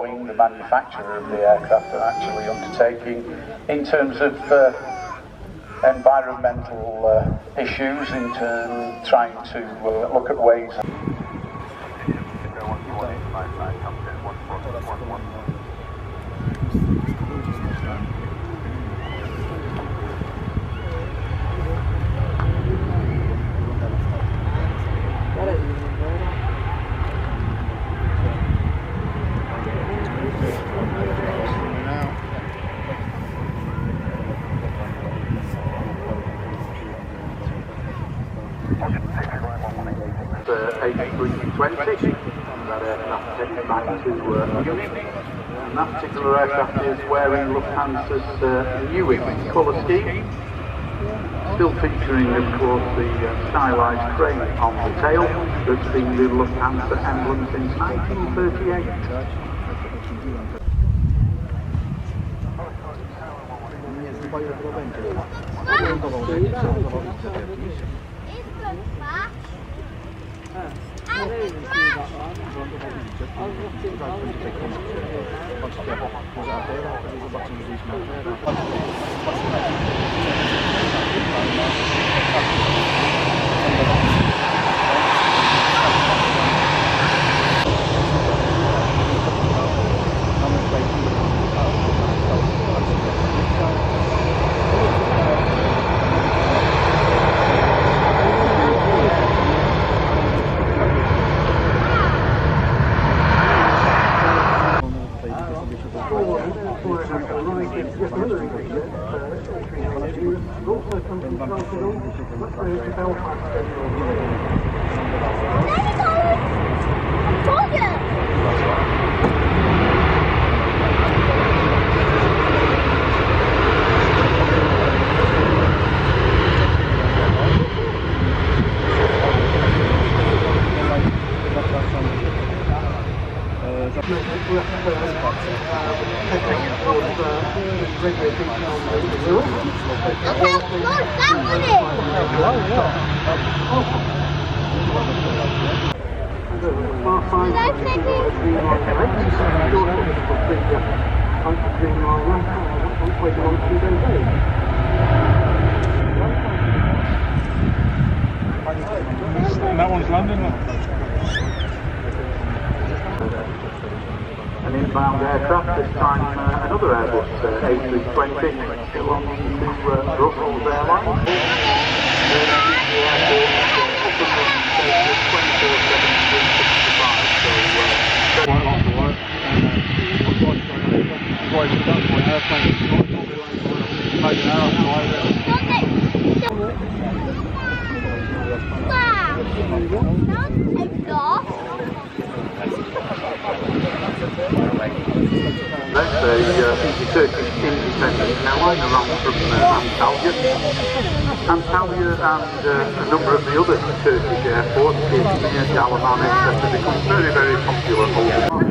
Boeing, the manufacturer of the aircraft, are actually undertaking in terms of environmental issues, in trying to look at ways. A320, that aircraft taken back to Munich, and that particular aircraft is wearing Lufthansa's new colour scheme, still featuring of course the stylised crane on the tail that's been the Lufthansa emblem since 1938. That one's London. An inbound aircraft, this time another Airbus A320 belonging to Brussels Airlines. That's a Turkish independent airline around from Antalya. Antalya and a number of the other Turkish airports, Izmir, Dalaman, etc., become very, very popular over time.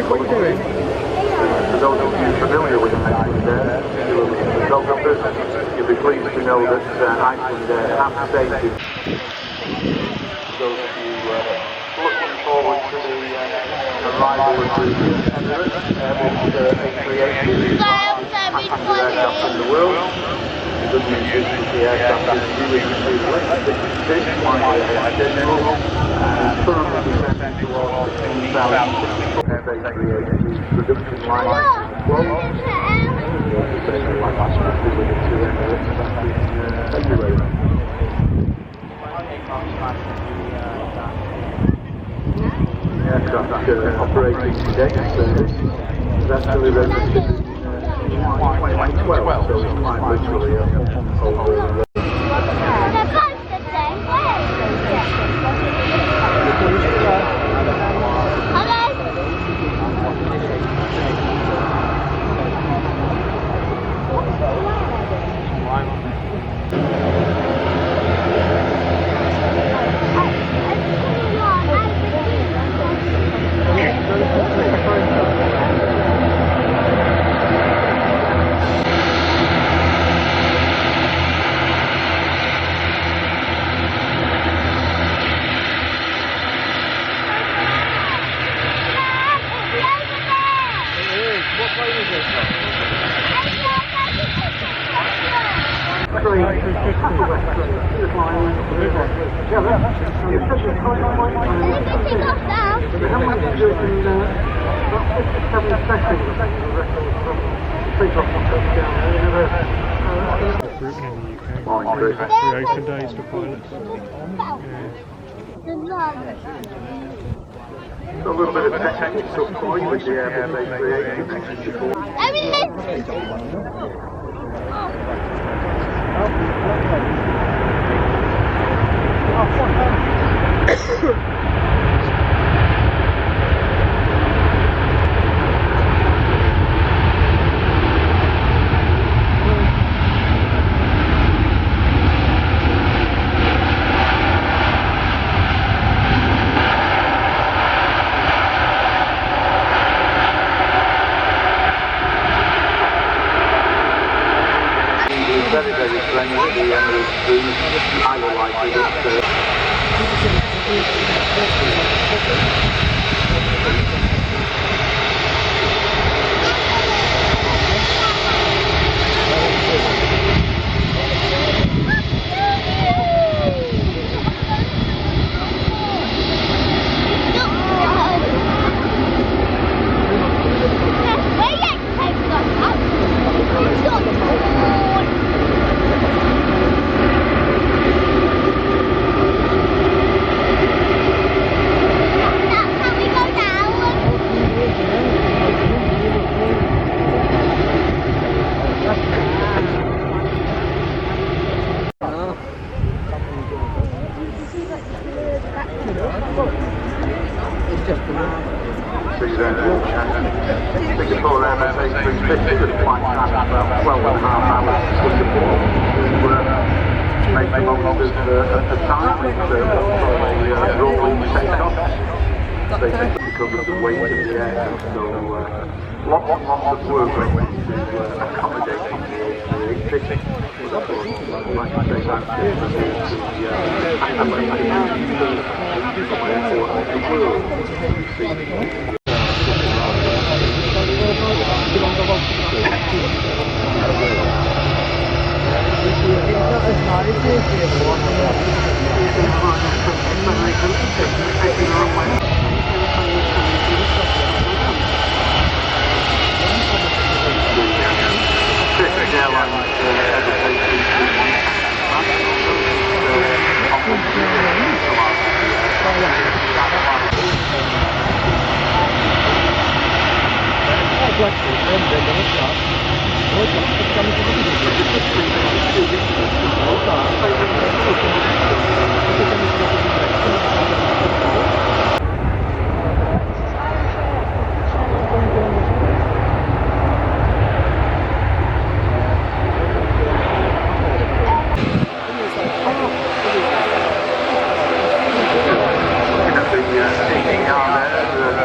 What are you doing? For those of you familiar with Iceland Air, photographers, you'll be pleased to know that Iceland Air have stated. Those of you looking forward to the arrival of the Emirates, Airbus A380, passenger aircraft in the world. The good news is that the aircraft is really electric, flying general, and currently descending towards the 2060 production line as well. The second line last week delivered to Emirates back in February. aircraft operating today service is actually registered in 2012, so it's quite literally over. Creation days for pilots. A little bit of technical stuff for you with the Airbus A380. Very, very friendly, the Emirates crew. I will like it. Singapore Airlines A350 with a flight time of about 12.5 hours to Singapore to make the most of the time with rolling takeoffs. Basically because of the weight of the aircraft, so lots and lots of work went into accommodating the A350. Like I say, that's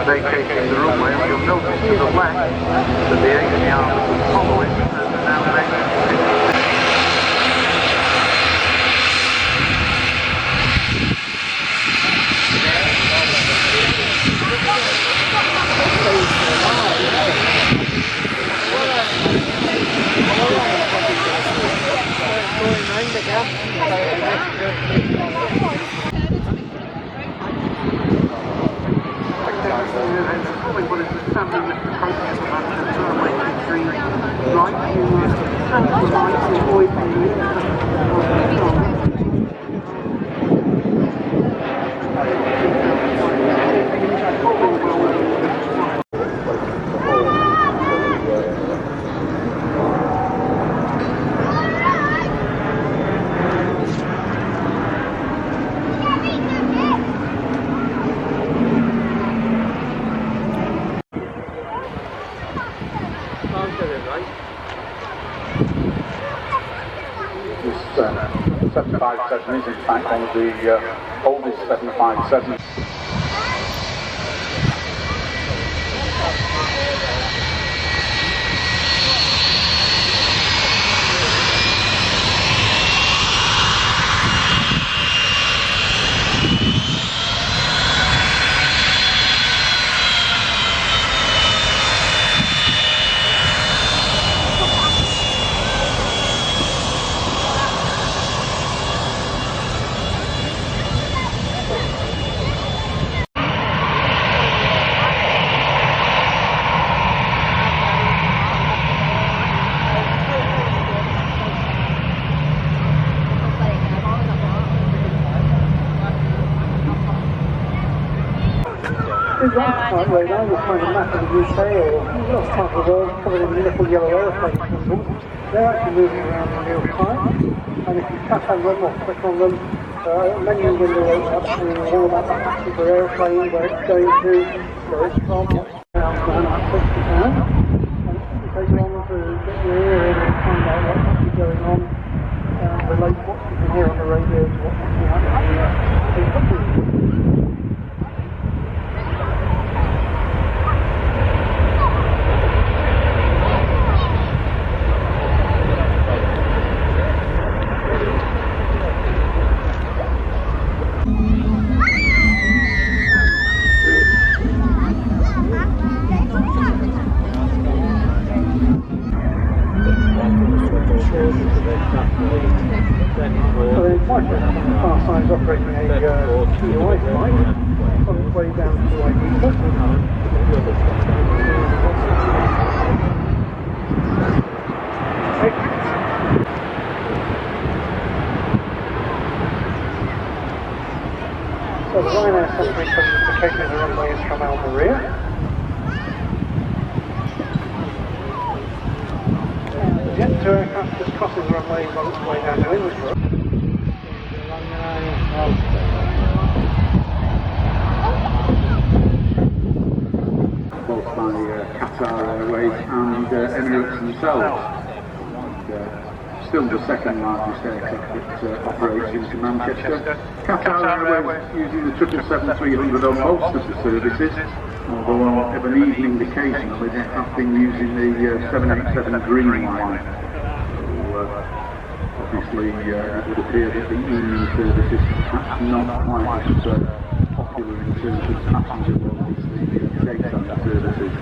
vacating the runway, and you'll notice to the left that the AVR was following and now making 757 is in fact one of the oldest 757s. Right radar, you'll find a map of the UK or lots of parts of the world covered in little yellow aeroplane symbols. They're actually moving around in real time, and if you tap on them or click on them, a menu window opens up showing you all about that particular aeroplane, where it's going to, where it's from, what's around, and click it down. And it takes you on to get your ear in and find out what's actually going on, and relate what you can hear on the radio to what's actually happening. Operating a G-VNYC flight on its way down to Ibiza. So the Ryanair Century classification of the runway is from Almeria. The Jet 2 aircraft is crossing the runway on its way down to Innsbruck. Both by Qatar Airways and Emirates themselves. Still the second largest aircraft that operates into Manchester. Qatar Airways using the 777-300 on most of the services, although I have an evening occasionally they have been using the 787 Green Line. Obviously, it would appear that the evening service is perhaps not quite as popular in terms of passenger loads as the daytime services.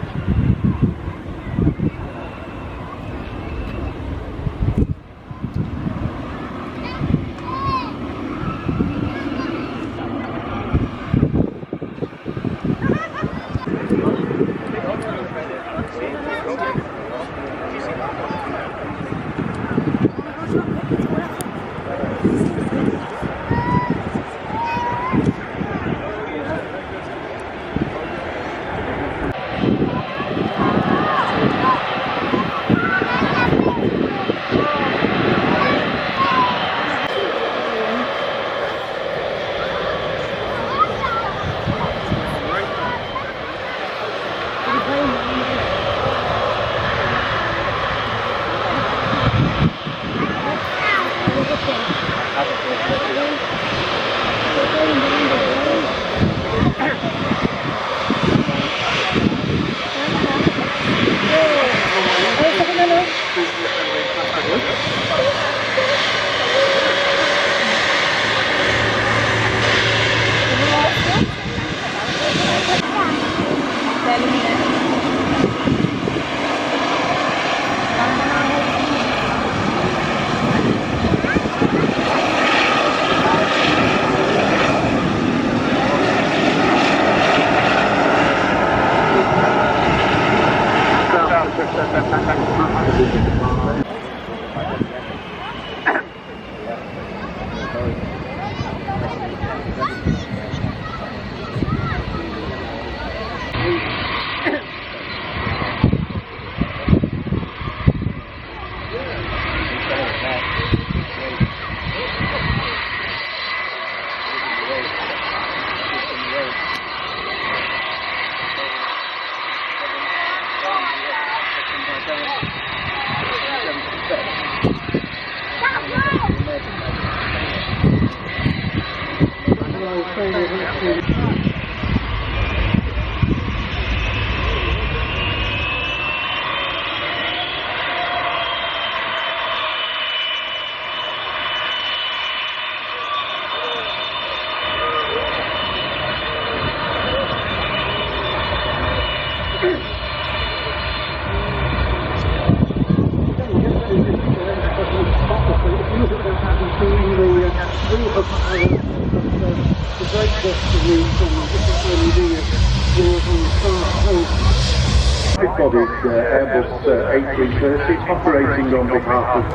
Spitfire's Airbus A330 operating on behalf of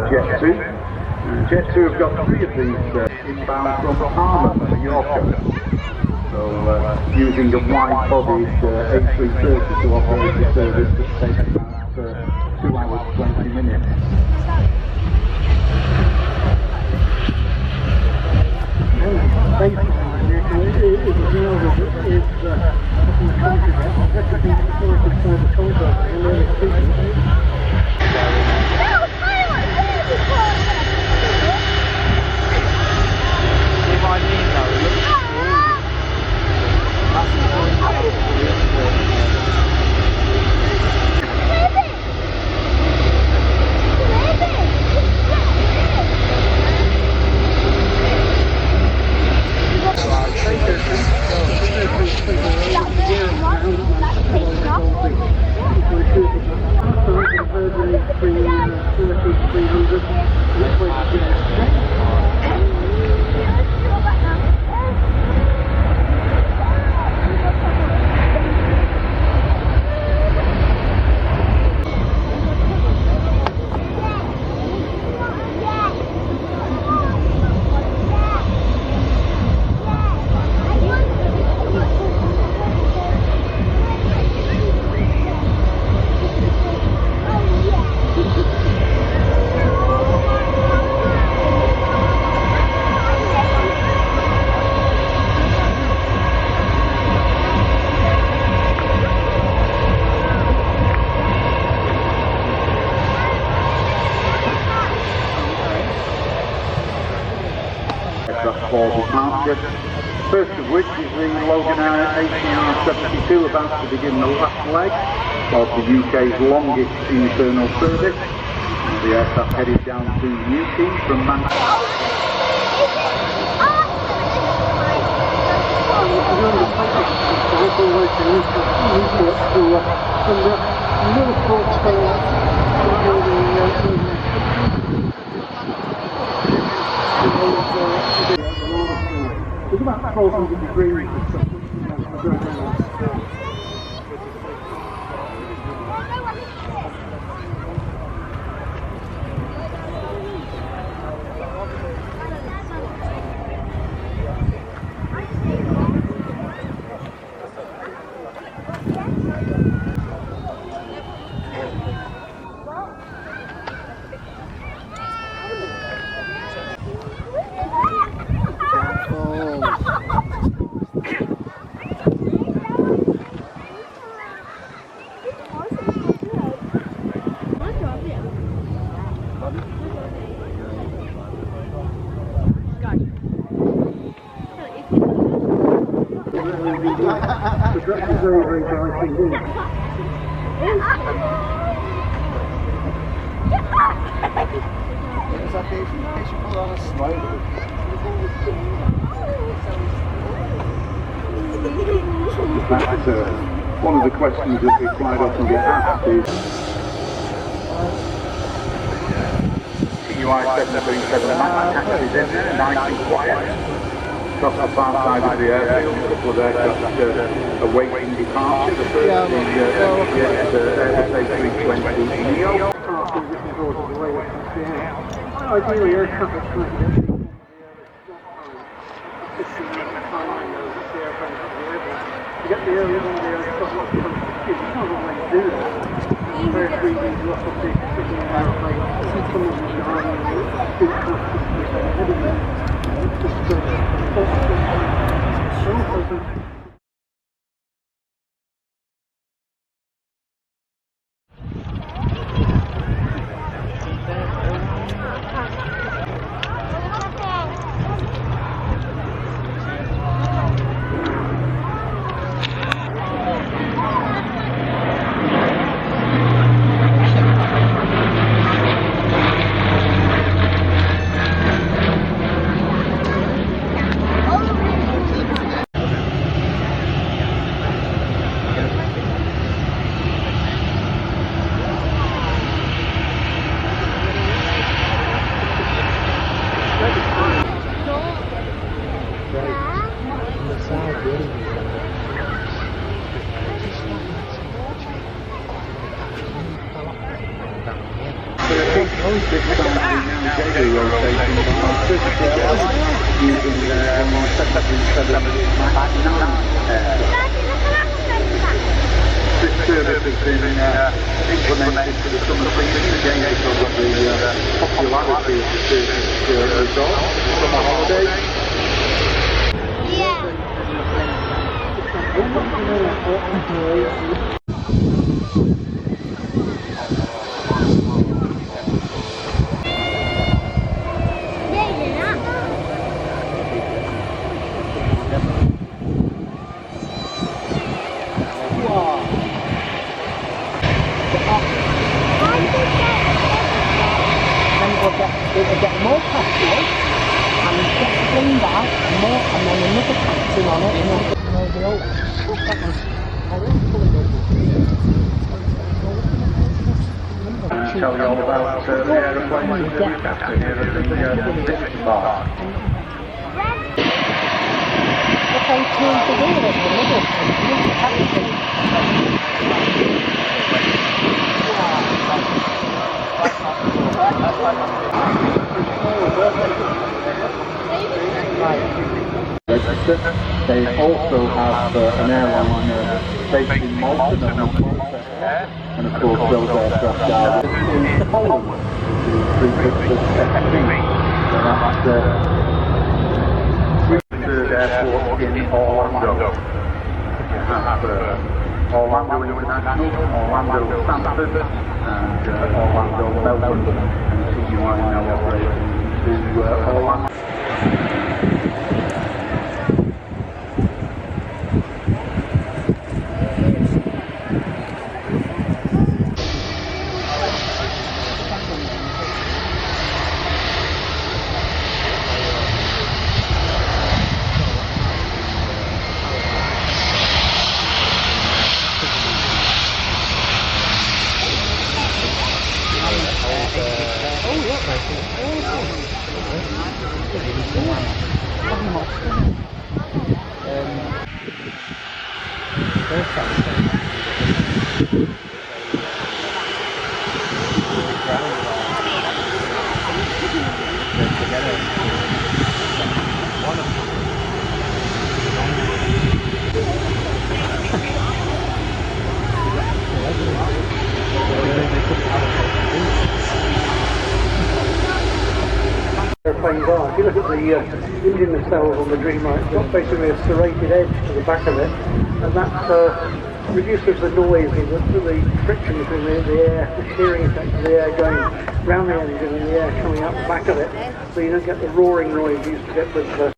Jet2. Jet2 have got 3 of these inbound from Parma, Mallorca. So using a wide-bodied A330 to operate the service that takes about 2 hours 20 minutes. First of which is the Logan ATR-72 about to begin the last leg of the UK's longest internal service. The aircraft headed down to Newquay from Manchester. It's about 1200 degrees. Very, very dry thing here. That's one of the questions that we quite often get asked is EI-GZV taxis in there, nice and quiet. Across the far side of the airfield, a couple of aircraft awaiting departure. The first is Airbus A320neo. Ideally, aircraft are trying to get the airline on the aircraft, you can't always do that. Very freely, lots of big airplanes, some of them are big This time we now daily rotation by British Airlines using their MY-737 MAX 9 aircraft. This service has been implemented for the summer season again because of the popularity of the service resort, summer holidays. It'll get more passengers and get the thing back more, and then another captain on it, and then the old. Tell you all about the aeroplanes that we capture here at the District Bar. Look how he turns the wheel in the middle, and the captain. They also have an airline based in Malta, and of course those aircraft are in Poland, the airport in Orlando. You have Orlando International, Orlando Stanford, and Orlando Belgium, and TUI now operating to Orlando. Airplanes are. If you look at the engine nacelles on the Dreamliner, it's got basically a serrated edge to the back of it, and that reduces the noise and the friction between the air, the shearing effect of the air going round the engine and the air coming out the back of it, so you don't get the roaring noise you used to get with the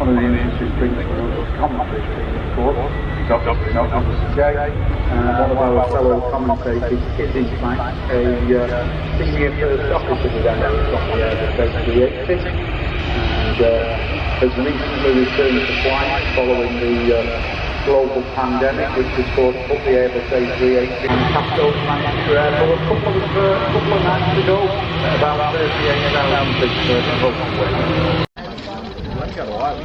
One of the interesting things for us as commentators, of course, is obviously not Jay. One of our fellow commentators is in fact a senior first officer with Emirates on the Airbus A380, and has recently returned to flight following the global pandemic, which has put the Airbus A380 on Castle Manchester Airport a couple of nights ago, at about 38,000 feet further runway. Got a lot.